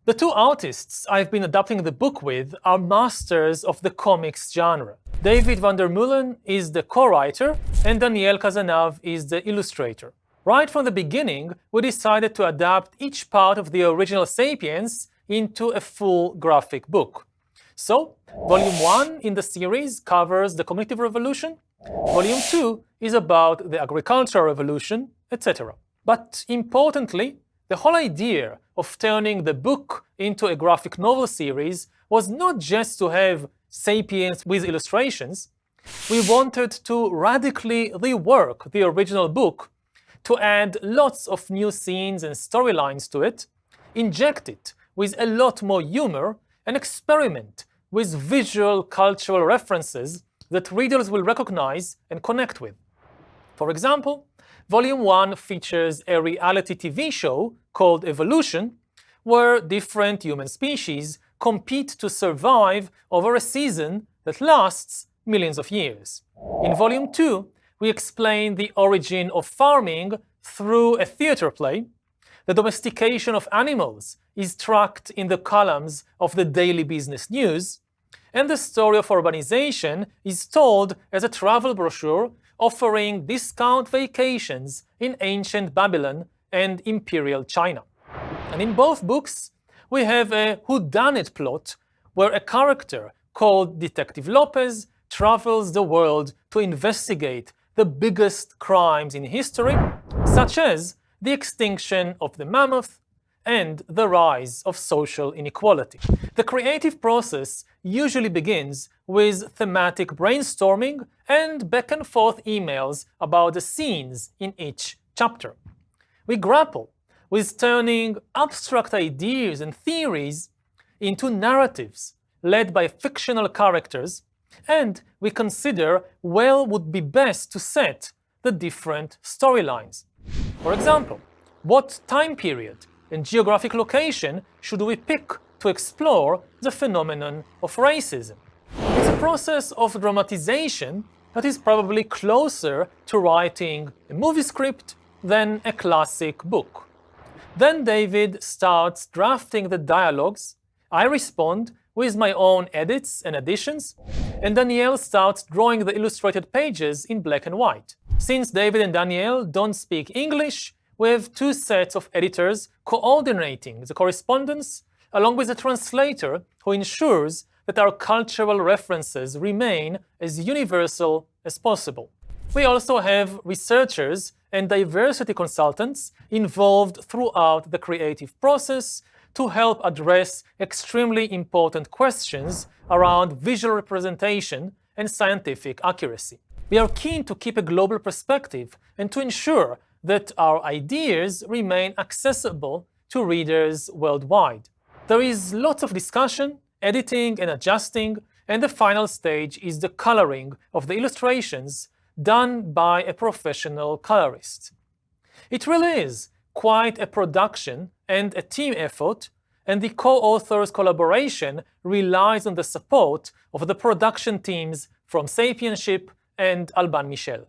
The two artists I've been adapting the book with are masters of the comics genre. David Vandermeulen is the co-writer and Daniel Casanave is the illustrator. Right from the beginning, we decided to adapt each part of the original Sapiens into a full graphic book. So, Volume 1 in the series covers the cognitive revolution, Volume 2 is about the agricultural revolution, etc. But importantly, the whole idea of turning the book into a graphic novel series was not just to have Sapiens with illustrations. We wanted to radically rework the original book to add lots of new scenes and storylines to it, inject it with a lot more humor, and experiment with visual cultural references that readers will recognize and connect with. For example, Volume 1 features a reality TV show called Evolution, where different human species compete to survive over a season that lasts millions of years. In Volume 2, we explain the origin of farming through a theater play. The domestication of animals is tracked in the columns of the daily business news, and the story of urbanization is told as a travel brochure offering discount vacations in ancient Babylon and imperial China. And in both books, we have a whodunit plot where a character called Detective Lopez travels the world to investigate the biggest crimes in history, such as the extinction of the mammoth and the rise of social inequality. The creative process usually begins with thematic brainstorming and back-and-forth emails about the scenes in each chapter. We grapple with turning abstract ideas and theories into narratives led by fictional characters, and we consider where would be best to set the different storylines. For example, what time period and geographic location should we pick to explore the phenomenon of racism? It's a process of dramatization that is probably closer to writing a movie script than a classic book. Then David starts drafting the dialogues, I respond with my own edits and additions, and Daniel starts drawing the illustrated pages in black and white. Since David and Daniel don't speak English, we have two sets of editors coordinating the correspondence, along with a translator who ensures that our cultural references remain as universal as possible. We also have researchers and diversity consultants involved throughout the creative process to help address extremely important questions around visual representation and scientific accuracy. We are keen to keep a global perspective and to ensure that our ideas remain accessible to readers worldwide. There is lots of discussion, editing and adjusting, and the final stage is the coloring of the illustrations done by a professional colorist. It really is quite a production and a team effort, and the co-authors' collaboration relies on the support of the production teams from Sapienship and Alban Michel.